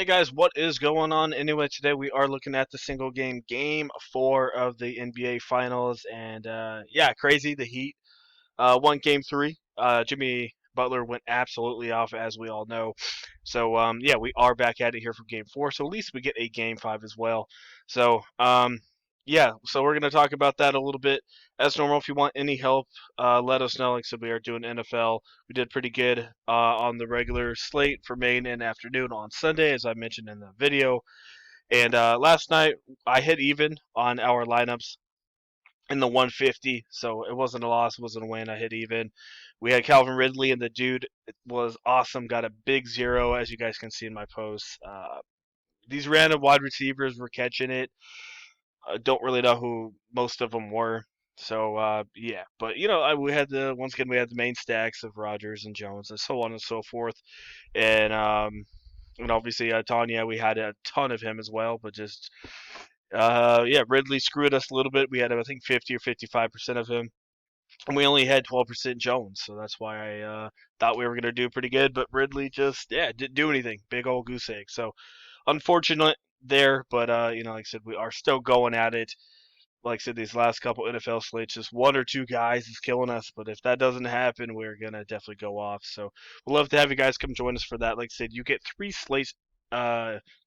Hey guys, what is going on? Anyway, today we are looking at the single game 4 of the NBA Finals, and yeah, crazy. The Heat won game 3. Jimmy Butler went absolutely off, as we all know. So yeah, we are back at it here for game 4. So at least we get a game 5 as well. So yeah, so we're gonna talk about that a little bit. As normal, if you want any help, let us know. Like I said, we are doing NFL. We did pretty good on the regular slate for main and afternoon on Sunday, as I mentioned in the video. And last night, I hit even on our lineups in the 150, so it wasn't a loss, it wasn't a win. I hit even. We had Calvin Ridley, and the dude was awesome. Got a big 0, as you guys can see in my posts. These random wide receivers were catching it. I don't really know who most of them were. So yeah, but we had the once again we had the main stacks of Rodgers and Jones and so on and so forth, and obviously Tanya, we had a ton of him as well, but just yeah, Ridley screwed us a little bit. We had I think 50 or 55% of him, and we only had 12% Jones, so that's why I thought we were gonna do pretty good. But Ridley just didn't do anything. Big old goose egg. So unfortunate there, but like I said, we are still going at it. Like I said, these last couple NFL slates, just one or two guys is killing us. But if that doesn't happen, we're gonna definitely go off. So we'd love to have you guys come join us for that. Like I said, you get 3 slates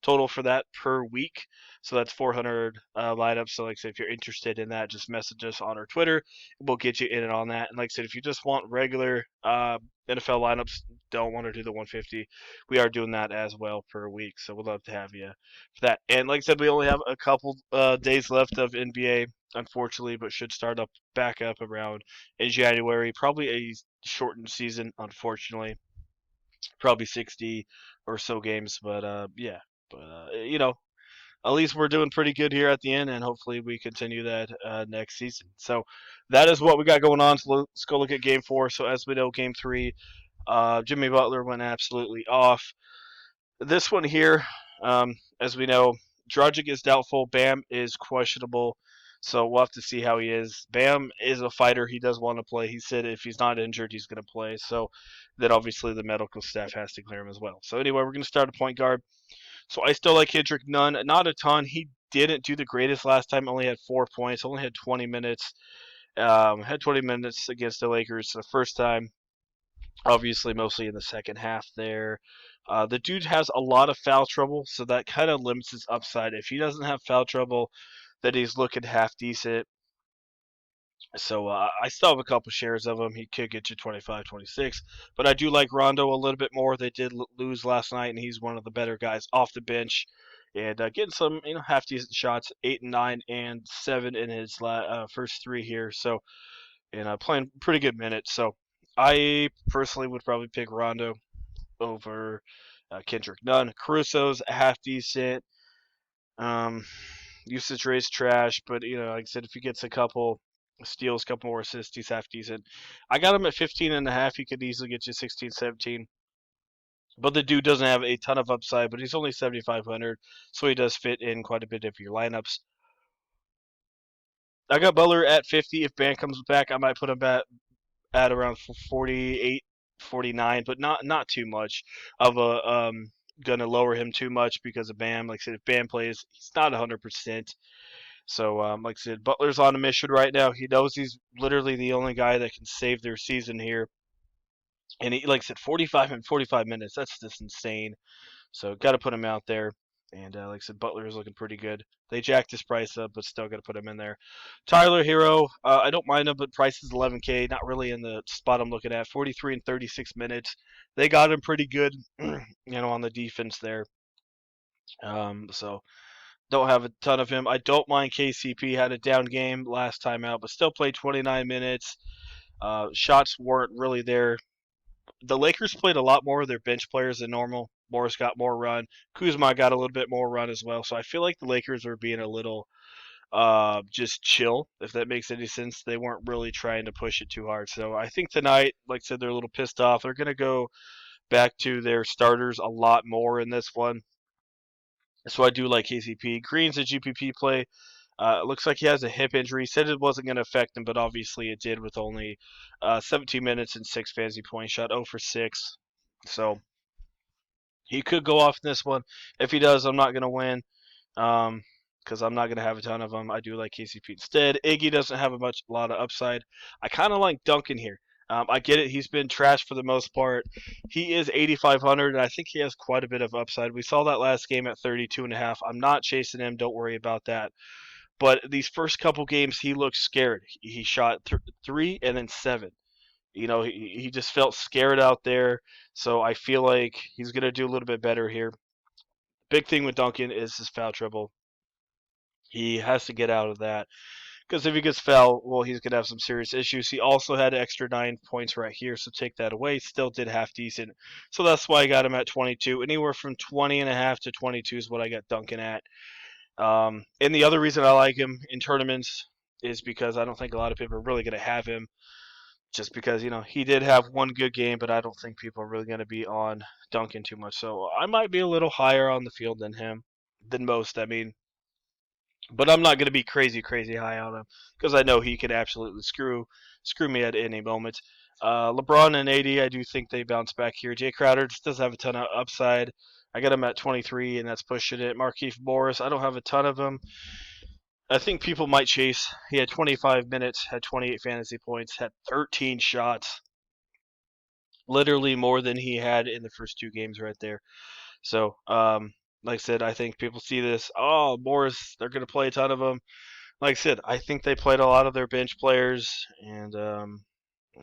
total for that per week. So that's 400 lineups. So like I said, if you're interested in that, just message us on our Twitter. We'll get you in and on that. And like I said, if you just want regular NFL lineups, don't want to do the 150, we are doing that as well per week. So we'd love to have you for that. And like I said, we only have a couple days left of NBA, unfortunately, but should start up back up around in January. Probably a shortened season, unfortunately. Probably 60 or so games, but yeah. But at least we're doing pretty good here at the end, and hopefully we continue that next season. So that is what we got going on. So let's go look at game 4. So as we know, game 3, Jimmy Butler went absolutely off. This one here, as we know, Dragic is doubtful. Bam is questionable. So we'll have to see how he is. Bam is a fighter. He does want to play. He said if he's not injured, he's going to play. So then obviously the medical staff has to clear him as well. So anyway, we're going to start a point guard. So I still like Kendrick Nunn. Not a ton. He didn't do the greatest last time. Only had 4 points. Only had 20 minutes. Had 20 minutes against the Lakers the first time. Obviously, mostly in the second half there. The dude has a lot of foul trouble, so that kind of limits his upside. If he doesn't have foul trouble, then he's looking half decent. So I still have a couple shares of him. He could get you 25, 26. But I do like Rondo a little bit more. They did lose last night, and he's one of the better guys off the bench. And getting some, half decent shots, 8 and 9 and 7 in his first 3 here. So, and playing pretty good minutes. So I personally would probably pick Rondo over Kendrick Nunn. Caruso's half decent. Um, Usage rate's trash, but like I said, if he gets a couple steals, a couple more assists, he's half decent. I got him at 15 and a half. He could easily get you 16, 17. But the dude doesn't have a ton of upside, but he's only 7,500, so he does fit in quite a bit of your lineups. I got Butler at 50. If Bam comes back, I might put him at around 48, 49, but not too much of a gonna lower him too much because of Bam. Like I said, if Bam plays, he's not 100%. So like I said, Butler's on a mission right now. He knows he's literally the only guy that can save their season here. And he, like I said, 45 and 45 minutes. That's just insane. So got to put him out there. And like I said, Butler is looking pretty good. They jacked his price up, but still got to put him in there. Tyler Hero, I don't mind him, but price is 11K. Not really in the spot I'm looking at. 43 and 36 minutes. They got him pretty good, on the defense there. So don't have a ton of him. I don't mind KCP. Had a down game last time out, but still played 29 minutes. Shots weren't really there. The Lakers played a lot more of their bench players than normal. Morris got more run. Kuzma got a little bit more run as well. So I feel like the Lakers were being a little just chill, if that makes any sense. They weren't really trying to push it too hard. So I think tonight, like I said, they're a little pissed off. They're going to go back to their starters a lot more in this one. So I do like KCP. Green's a GPP play. It looks like he has a hip injury. He said it wasn't going to affect him, but obviously it did with only 17 minutes and 6 fantasy points. Shot 0 for 6. So He could go off in this one. If he does, I'm not going to win. Because I'm not going to have a ton of them. I do like KCP instead. Iggy doesn't have a lot of upside. I kind of like Duncan here. I get it. He's been trash for the most part. He is 8,500, and I think he has quite a bit of upside. We saw that last game at 32.5. I'm not chasing him. Don't worry about that. But these first couple games, he looked scared. He shot 3 and then 7. He just felt scared out there. So I feel like he's going to do a little bit better here. Big thing with Duncan is his foul trouble. He has to get out of that because if he gets fouled, well, he's going to have some serious issues. He also had an extra 9 points right here, so take that away. Still did half decent. So that's why I got him at 22. Anywhere from 20.5 to 22 is what I got Duncan at. And the other reason I like him in tournaments is because I don't think a lot of people are really going to have him just because, he did have one good game, but I don't think people are really going to be on Duncan too much. So I might be a little higher on the field than most. I mean, but I'm not going to be crazy, crazy high on him because I know he could absolutely screw me at any moment. LeBron and AD, I do think they bounce back here. Jay Crowder just doesn't have a ton of upside. I got him at 23, and that's pushing it. Markieff Morris, I don't have a ton of him. I think people might chase. He had 25 minutes, had 28 fantasy points, had 13 shots, literally more than he had in the first 2 games right there. So, like I said, I think people see this. Oh, Morris, they're going to play a ton of them. Like I said, I think they played a lot of their bench players, and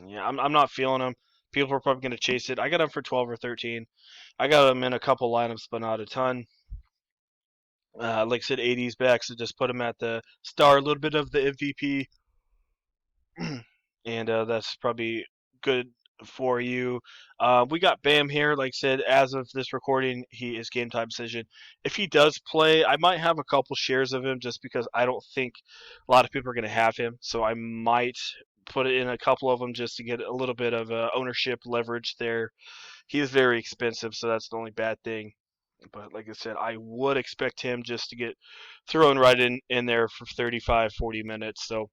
yeah, I'm not feeling them. People are probably going to chase it. I got them for 12 or 13. I got them in a couple lineups, but not a ton. Like I said, 80s back, so just put him at the star, a little bit of the MVP, and that's probably good for you. We got Bam here. Like I said, as of this recording, he is game time decision. If he does play, I might have a couple shares of him just because I don't think a lot of people are going to have him. So I might put it in a couple of them just to get a little bit of ownership leverage there. He is very expensive, so that's the only bad thing. But like I said, I would expect him just to get thrown right in there for 35, 40 minutes. So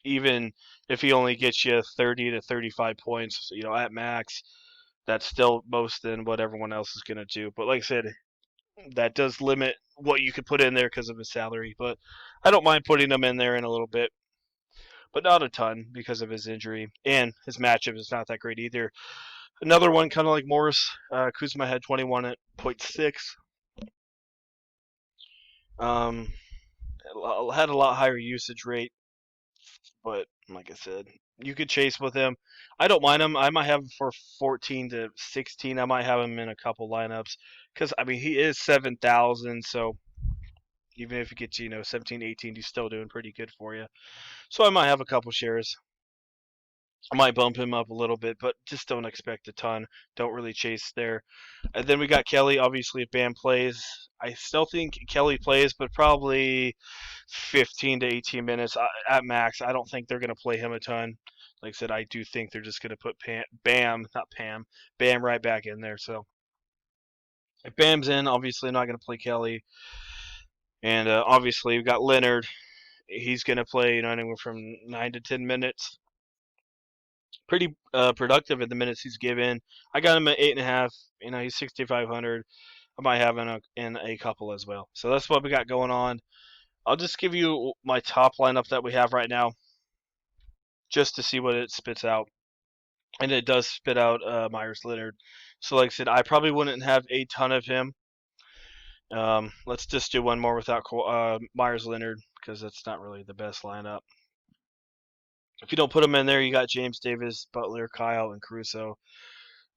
even if he only gets you 30 to 35 points, at max, that's still most than what everyone else is going to do. But like I said, that does limit what you could put in there because of his salary. But I don't mind putting him in there in a little bit, but not a ton because of his injury. And his matchup is not that great either. Another one, kind of like Morris, Kuzma had 21.6. Um, had a lot higher usage rate. But like I said, you could chase with him. I don't mind him. I might have him for 14 to 16. I might have him in a couple lineups because I mean he is 7,000. So even if he gets 17, 18, he's still doing pretty good for you. So I might have a couple shares. I might bump him up a little bit, but just don't expect a ton. Don't really chase there. And then we got Kelly. Obviously, if Bam plays, I still think Kelly plays, but probably 15 to 18 minutes at max. I don't think they're going to play him a ton. Like I said, I do think they're just going to put Bam right back in there. So if Bam's in, obviously I'm not going to play Kelly. And obviously we've got Leonard. He's going to play, anywhere from 9 to 10 minutes. Pretty productive in the minutes he's given. I got him at 8.5. He's 6,500. I might have in a couple as well. So that's what we got going on. I'll just give you my top lineup that we have right now, just to see what it spits out. And it does spit out Myers Leonard. So like I said, I probably wouldn't have a ton of him. Let's just do one more without Myers Leonard because that's not really the best lineup. If you don't put him in there, you got James Davis, Butler, Kyle, and Caruso.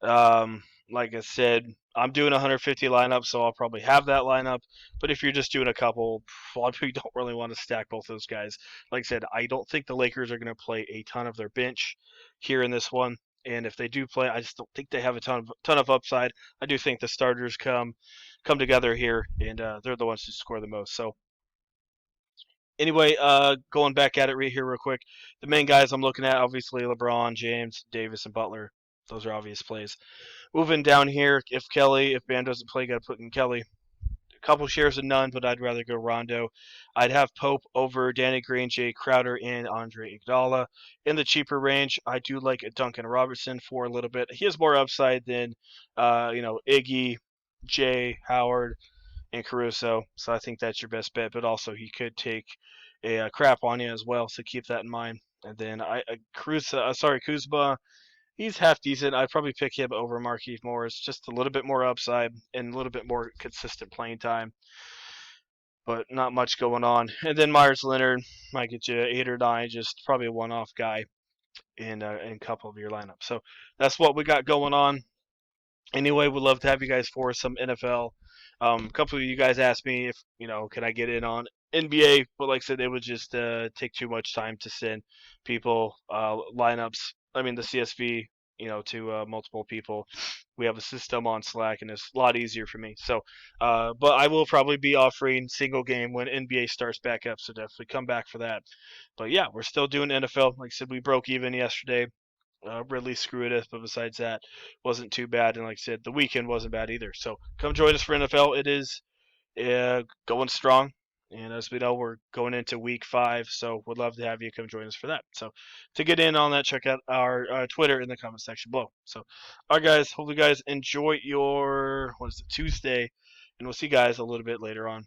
Like I said, I'm doing 150 lineup, so I'll probably have that lineup. But if you're just doing a couple, probably don't really want to stack both those guys. Like I said, I don't think the Lakers are going to play a ton of their bench here in this one. And if they do play, I just don't think they have a ton of upside. I do think the starters come together here, and they're the ones who score the most. So anyway, going back at it right here real quick, the main guys I'm looking at, obviously LeBron, James, Davis, and Butler. Those are obvious plays. Moving down here, if Bam doesn't play, got to put in Kelly. couple shares of none, but I'd rather go Rondo. I'd have Pope over Danny Green, Jay Crowder, and Andre Iguodala. In the cheaper range, I do like Duncan Robertson for a little bit. He has more upside than, Iggy, Jay, Howard, and Caruso. So I think that's your best bet. But also, he could take a crap on you as well. So keep that in mind. And then Kuzma. He's half decent. I'd probably pick him over Markieff Morris. Just a little bit more upside and a little bit more consistent playing time, but not much going on. And then Myers Leonard might get you 8 or 9, just probably a one-off guy in a couple of your lineups. So that's what we got going on. Anyway, we'd love to have you guys for some NFL. A couple of you guys asked me if, can I get in on NBA, but like I said, it would just take too much time to send people lineups. I mean, the CSV, to multiple people. We have a system on Slack, and it's a lot easier for me. So, but I will probably be offering single game when NBA starts back up. So definitely come back for that. But yeah, we're still doing NFL. Like I said, we broke even yesterday. Ridley screwed us, but besides that, wasn't too bad. And like I said, the weekend wasn't bad either. So come join us for NFL. It is going strong. And as we know, we're going into week 5, so we'd love to have you come join us for that. So to get in on that, check out our Twitter in the comment section below. So, all right, guys, hope you guys enjoy your Tuesday, and we'll see you guys a little bit later on.